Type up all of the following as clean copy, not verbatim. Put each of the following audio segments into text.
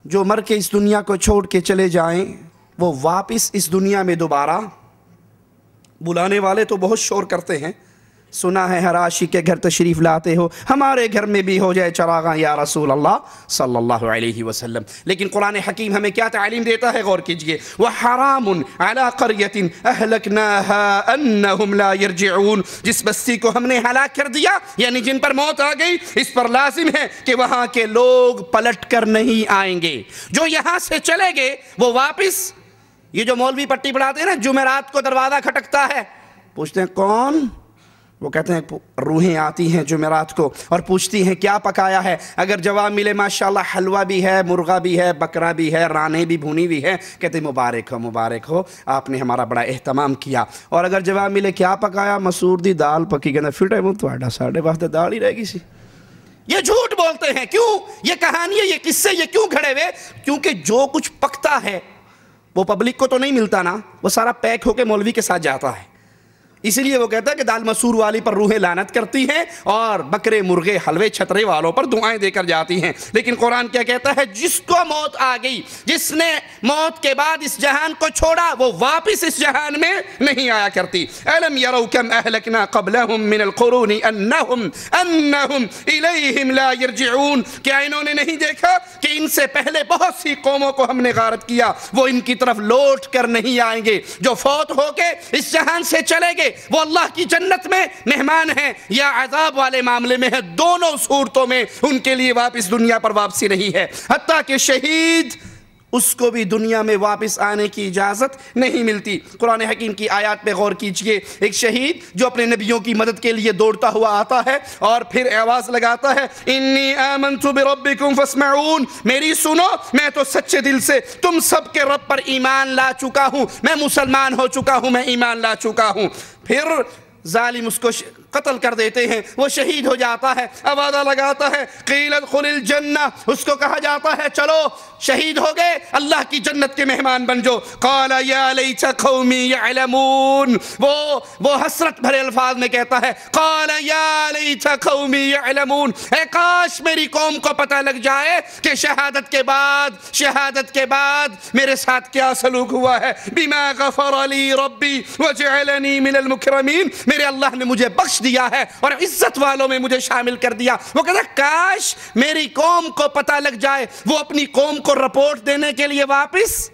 جو مر کے اس دنیا کو چھوڑ کے چلے جائیں وہ واپس اس دنیا میں دوبارہ، بلانے والے تو بہت شور کرتے ہیں، سنا ہے ہر عاشق کے گھر تشریف لاتے ہو، ہمارے گھر میں بھی ہو جائے چراغاں یا رسول اللہ صلی اللہ علیہ وسلم، لیکن قرآن حکیم ہمیں کیا تعلیم دیتا ہے؟ غور کیجئے، وَحَرَامٌ عَلَىٰ قَرْيَةٍ أَهْلَكْنَاهَا أَنَّهُمْ لَا يَرْجِعُونَ، جس بستی کو ہم نے ہلاک کر دیا، یعنی جن پر موت آ گئی، اس پر لازم ہے کہ وہاں کے لوگ پلٹ کر نہیں آئیں گے، جو یہاں سے چلے گئے وہ واپس، یہ جو مولوی پٹی پڑھاتے ہیں نا، جمعرات کو دروازہ کھٹکتا ہے، پوچھتے ہیں کون؟ وہ کہتے ہیں روحیں آتی ہیں جمعرات کو اور پوچھتی ہیں کیا پکایا ہے، اگر جواب ملے ماشاءاللہ حلوہ بھی ہے، مرغا بھی ہے، بکرا بھی ہے، رانے بھی بھونی بھی ہے، کہتے ہیں مبارک ہو آپ نے ہمارا بڑا اہتمام کیا، اور اگر جواب ملے کیا پکایا، مسور دی دال پکی، کہتے ہیں پھر تھوڑا ساڑھے واسطے دال ہی رہ گی سی۔ یہ جھوٹ بولتے ہیں، کیوں؟ یہ کہانی ہے، یہ قصے یہ کیوں گھڑے ہوئے؟ کیونکہ جو کچھ پکتا ہے وہ پبلک کو تو نہیں ملتا نا، وہ سارا پیک ہو کے مولوی کے ساتھ جاتا ہے، اسی لیے وہ کہتا ہے کہ دال مسور والی پر روحیں لعنت کرتی ہیں اور بکرے مرغے حلوے چھترے والوں پر دعائیں دے کر جاتی ہیں، لیکن قرآن کیا کہتا ہے؟ جس کو موت آ گئی، جس نے موت کے بعد اس جہان کو چھوڑا، وہ واپس اس جہان میں نہیں آیا کرتی۔ أَلَمْ يَرَوْا كَمْ أَهْلَكْنَا قَبْلَهُمْ مِنَ الْقُرُونِ أَنَّهُمْ إِلَيْهِمْ لَا يَرْجِعُونَ، کیا انہوں نے نہیں دیکھا کہ ان سے پہلے بہت سی قوموں کو ہم نے غارت کیا، وہ ان کی طرف لوٹ کر نہیں آئیں گے، جو فوت ہو کے اس جہان سے چلے گئے وہ اللہ کی جنت میں مہمان ہیں یا عذاب والے معاملے میں ہے، دونوں صورتوں میں ان کے لیے واپس دنیا پر واپسی نہیں ہے، حتیٰ کہ شہید اس کو بھی دنیا میں واپس آنے کی اجازت نہیں ملتی۔ قرآن حکیم کی آیات پہ غور کیجئے، ایک شہید جو اپنے نبیوں کی مدد کے لیے دوڑتا ہوا آتا ہے اور پھر آواز لگاتا ہے انی آمنت بربکم فاسمعون، میری سنو، میں تو سچے دل سے تم سب کے رب پر ایمان لا چکا ہوں، میں مسلمان ہو چکا ہوں، میں ایمان لا چکا ہوں۔ پھر ظالم اس کو قتل کر دیتے ہیں، وہ شہید ہو جاتا ہے، وعدہ لگاتا ہے قیل ادخل الجنہ، اس کو کہا جاتا ہے چلو شہید ہو گئے اللہ کی جنت کے مہمان بن جو، قال یا لیت قومی یعلمون، وہ حسرت بھرے الفاظ میں کہتا ہے قال یا لیت قومی یعلمون، اے کاش میری قوم کو پتہ لگ جائے کہ شہادت کے بعد میرے ساتھ کیا سلوک ہوا ہے، بما غفر لی ربی وجعلنی من المکرمین، میرے اللہ نے مجھے بخش دیا ہے اور عزت والوں میں مجھے شامل کر دیا۔ وہ کہتا ہے کاش میری قوم کو پتہ لگ جائے، وہ اپنی قوم کو رپورٹ دینے کے لیے واپس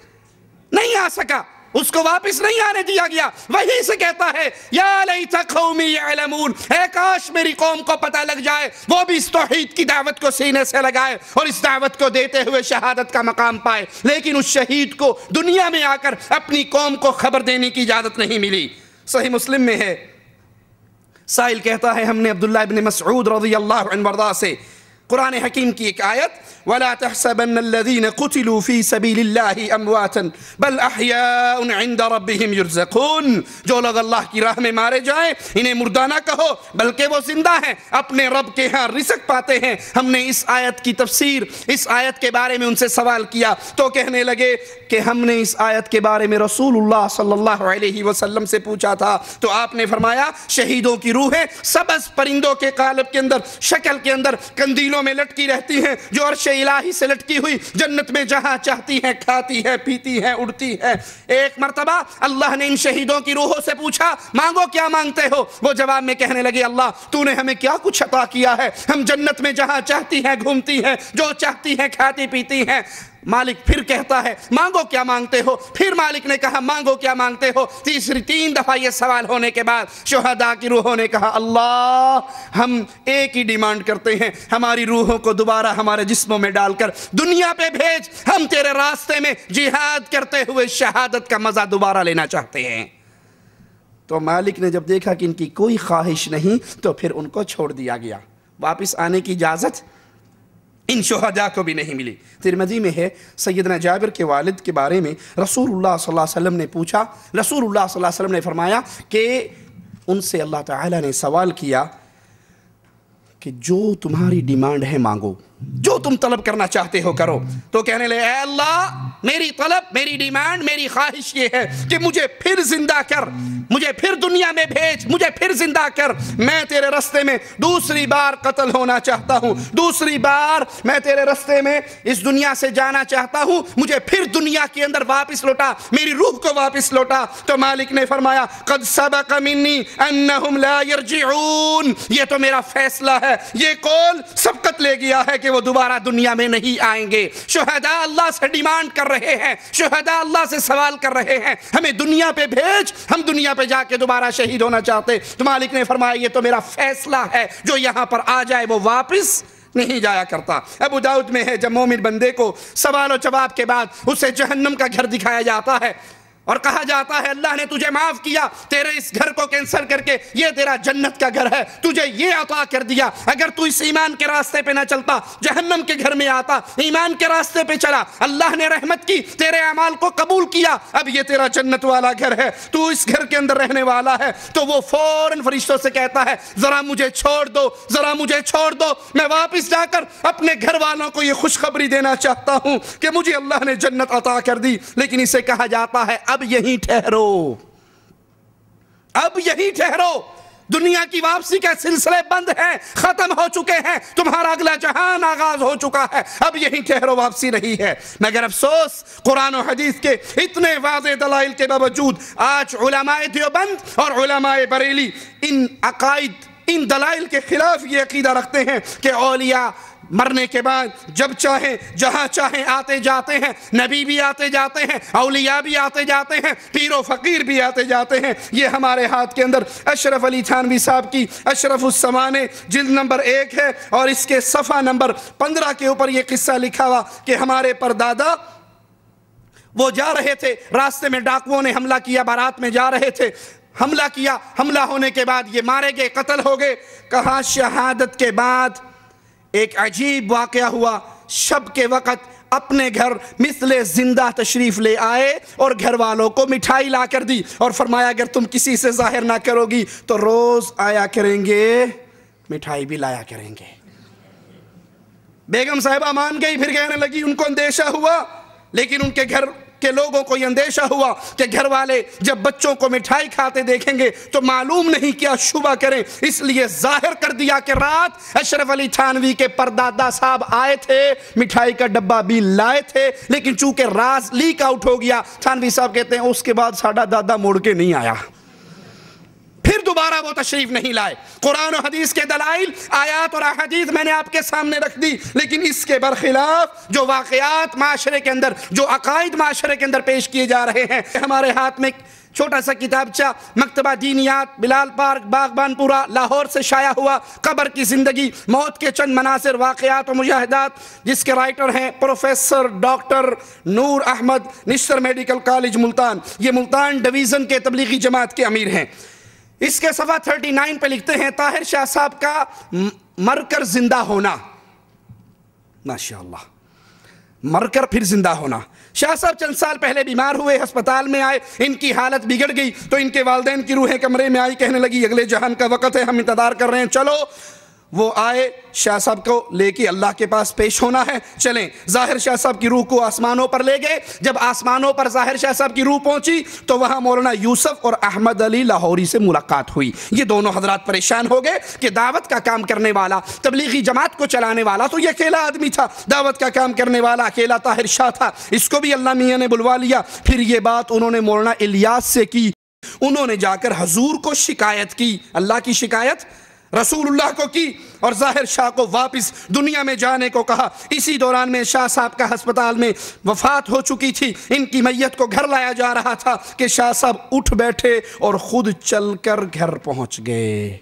نہیں آ سکا، اس کو واپس نہیں آنے دیا گیا، وہیں سے کہتا ہے یا لیت قومی یعلمون، اے کاش میری قوم کو پتہ لگ جائے، وہ بھی اس توحید کی دعوت کو سینے سے لگائے اور اس دعوت کو دیتے ہوئے شہادت کا مقام پائے، لیکن اس شہید کو دنیا میں آ کر اپنی قوم کو خبر دینے کی اجازت نہیں ملی۔ صحیح مسلم میں ہے، سائل کہتا ہے ہم نے عبداللہ ابن مسعود رضی اللہ عنہ وارضاہ سے قرآن حکیم کی ایک آیت وَلَا تَحْسَبَنَّ الَّذِينَ قُتِلُوا فِي سَبِيلِ اللَّهِ أَمْوَاتًا بَلْ أَحْيَاءٌ عِنْدَ رَبِّهِمْ يُرْزَقُونَ، جو لوگ اللہ کی راہ میں مارے جائیں انہیں مردہ نہ کہو بلکہ وہ زندہ ہیں، اپنے رب کے ہاں رزق پاتے ہیں۔ ہم نے اس آیت کی تفسیر، اس آیت کے بارے میں ان سے سوال کیا تو کہنے لگے کہ ہم نے اس آیت کے بارے میں رسول اللہ صلی اللہ علیہ وسلم سے پوچھا تھا تو آپ نے فرمایا شہیدوں کی روحیں سبز پرندوں کے قالب کے اندر، شکل کے اندر قندیلوں میں لٹکی رہتی ہیں، جو عرش الہی سے لٹکی ہوئی جنت میں جہاں چاہتی ہیں کھاتی ہے، پیتی ہے، اڑتی ہے۔ ایک مرتبہ اللہ نے ان شہیدوں کی روحوں سے پوچھا مانگو کیا مانگتے ہو، وہ جواب میں کہنے لگے اللہ تو نے ہمیں کیا کچھ عطا کیا ہے، ہم جنت میں جہاں چاہتی ہیں گھومتی ہیں، جو چاہتی ہیں کھاتی پیتی ہیں۔ مالک پھر کہتا ہے مانگو کیا مانگتے ہو، پھر مالک نے کہا مانگو کیا مانگتے ہو، تین دفعہ یہ سوال ہونے کے بعد شہداء کی روحوں نے کہا اللہ ہم ایک ہی ڈیمانڈ کرتے ہیں، ہماری روحوں کو دوبارہ ہمارے جسموں میں ڈال کر دنیا پہ بھیج، ہم تیرے راستے میں جہاد کرتے ہوئے شہادت کا مزہ دوبارہ لینا چاہتے ہیں۔ تو مالک نے جب دیکھا کہ ان کی کوئی خواہش نہیں تو پھر ان کو چھوڑ دیا گیا، واپس آنے کی اجازت ان شہداء کو بھی نہیں ملی۔ ترمذی میں ہے سیدنا جابر کے والد کے بارے میں رسول اللہ صلی اللہ علیہ وسلم نے پوچھا، رسول اللہ صلی اللہ علیہ وسلم نے فرمایا کہ ان سے اللہ تعالیٰ نے سوال کیا کہ جو تمہاری ڈیمانڈ ہے مانگو، جو تم طلب کرنا چاہتے ہو کرو. تو کہنے لے اے اللہ میری طلب، میری ڈیمانڈ، میری خواہش یہ ہے کہ مجھے پھر زندہ کر، مجھے پھر دنیا میں بھیج، مجھے پھر زندہ کر. میں تیرے رستے میں دوسری بار قتل ہونا چاہتا ہوں، دوسری بار میں تیرے رستے میں اس دنیا سے جانا چاہتا ہوں، مجھے پھر دنیا کے اندر واپس لوٹا، میری روح کو واپس لوٹا. تو مالک نے فرمایا قد سبق منی انہم لا یرجعون، یہ تو میرا فیصلہ ہے، یہ قول سبقت لے گیا ہے کہ وہ دوبارہ دنیا میں نہیں آئیں گے. شہداء اللہ سے ڈیمانڈ کر رہے ہیں، شہداء اللہ سے سوال کر رہے ہیں ہمیں دنیا پہ بھیج، ہم دنیا پہ جا کے دوبارہ شہید ہونا چاہتے. تو مالک نے فرمایا یہ تو میرا فیصلہ ہے، جو یہاں پر آ جائے وہ واپس نہیں جایا کرتا. ابو داؤد میں ہے جب مومن بندے کو سوال و جواب کے بعد اسے جہنم کا گھر دکھایا جاتا ہے اور کہا جاتا ہے اللہ نے تجھے معاف کیا، تیرے اس گھر کو کینسل کر کے یہ تیرا جنت کا گھر ہے، تجھے یہ عطا کر دیا. اگر تو اس ایمان کے راستے پہ نہ چلتا، جہنم کے گھر میں آتا، ایمان کے راستے پہ چلا، اللہ نے رحمت کی، تیرے اعمال کو قبول کیا، اب یہ تیرا جنت والا گھر ہے، تو اس گھر کے اندر رہنے والا ہے. تو وہ فوراً فرشتوں سے کہتا ہے ذرا مجھے چھوڑ دو، ذرا مجھے چھوڑ دو، میں واپس جا کر اپنے گھر والوں کو یہ خوشخبری دینا چاہتا ہوں کہ مجھے اللہ نے جنت عطا کر دی. لیکن اسے کہا جاتا ہے اب یہیں ٹھہرو، اب یہیں ٹھہرو، دنیا کی واپسی کے سلسلے بند ہیں، ختم ہو چکے ہیں، تمہارا اگلا جہان آغاز ہو چکا ہے، اب یہیں ٹھہرو، واپسی نہیں ہے. مگر افسوس قرآن و حدیث کے اتنے واضح دلائل کے باوجود آج علماء دیوبند اور علماء بریلی ان عقائد، ان دلائل کے خلاف یہ عقیدہ رکھتے ہیں کہ اولیاء مرنے کے بعد جب چاہیں جہاں چاہیں آتے جاتے ہیں، نبی بھی آتے جاتے ہیں، اولیاء بھی آتے جاتے ہیں، پیر و فقیر بھی آتے جاتے ہیں. یہ ہمارے ہاتھ کے اندر اشرف علی تھانوی صاحب کی اشرف السمانے جلد نمبر 1 ہے اور اس کے صفحہ نمبر 15 کے اوپر یہ قصہ لکھا ہوا کہ ہمارے پردادا وہ جا رہے تھے، راستے میں ڈاکوؤں نے حملہ کیا، بارات میں جا رہے تھے، حملہ کیا، حملہ ہونے کے بعد یہ مارے گئے، قتل ہو گئے. کہا شہادت کے بعد ایک عجیب واقعہ ہوا، شب کے وقت اپنے گھر مثل زندہ تشریف لے آئے اور گھر والوں کو مٹھائی لا کر دی اور فرمایا اگر تم کسی سے ظاہر نہ کرو گی تو روز آیا کریں گے، مٹھائی بھی لایا کریں گے. بیگم صاحبہ مان گئی، پھر کہنے لگی ان کو اندیشہ ہوا، لیکن ان کے گھر کے لوگوں کو یہ اندیشہ ہوا کہ گھر والے جب بچوں کو مٹھائی کھاتے دیکھیں گے تو معلوم نہیں کیا شبہ کریں، اس لیے ظاہر کر دیا کہ رات اشرف علی تھانوی کے پردادا صاحب آئے تھے، مٹھائی کا ڈبہ بھی لائے تھے، لیکن چونکہ راز لیک آؤٹ ہو گیا. تھانوی صاحب کہتے ہیں اس کے بعد ساڈا دادا مڑ کے نہیں آیا، پھر دوبارہ وہ تشریف نہیں لائے. قرآن و حدیث کے دلائل، آیات اور احادیث میں نے آپ کے سامنے رکھ دی، لیکن اس کے برخلاف جو واقعات معاشرے کے اندر، جو عقائد معاشرے کے اندر پیش کیے جا رہے ہیں. ہمارے ہاتھ میں چھوٹا سا کتابچہ مکتبہ دینیات بلال پارک باغبان پورا لاہور سے شائع ہوا، قبر کی زندگی، موت کے چند مناظر، واقعات و مشاہدات، جس کے رائٹر ہیں پروفیسر ڈاکٹر نور احمد، نشتر میڈیکل کالج ملتان. یہ ملتان ڈویژن کے تبلیغی جماعت کے امیر ہیں. اس کے صفحہ 39 پہ لکھتے ہیں طاہر شاہ صاحب کا مر کر زندہ ہونا. ماشاءاللہ، مر کر پھر زندہ ہونا. شاہ صاحب چند سال پہلے بیمار ہوئے، ہسپتال میں آئے، ان کی حالت بگڑ گئی تو ان کے والدین کی روحیں کمرے میں آئی، کہنے لگی اگلے جہان کا وقت ہے، ہم انتظار کر رہے ہیں، چلو. وہ آئے، شاہ صاحب کو لے کے اللہ کے پاس پیش ہونا ہے، چلیں. ظاہر شاہ صاحب کی روح کو آسمانوں پر لے گئے. جب آسمانوں پر ظاہر شاہ صاحب کی روح پہنچی تو وہاں مولانا یوسف اور احمد علی لاہوری سے ملاقات ہوئی. یہ دونوں حضرات پریشان ہو گئے کہ دعوت کا کام کرنے والا، تبلیغی جماعت کو چلانے والا تو یہ اکیلا آدمی تھا، دعوت کا کام کرنے والا اکیلا طاہر شاہ تھا، اس کو بھی اللہ میاں نے بلوا لیا. پھر یہ بات انہوں نے مولانا الیاس سے کی، انہوں نے جا کر حضور کو شکایت کی، اللہ کی شکایت رسول اللہ کو کی اور ظاہر شاہ کو واپس دنیا میں جانے کو کہا. اسی دوران میں شاہ صاحب کا ہسپتال میں وفات ہو چکی تھی، ان کی میت کو گھر لایا جا رہا تھا کہ شاہ صاحب اٹھ بیٹھے اور خود چل کر گھر پہنچ گئے.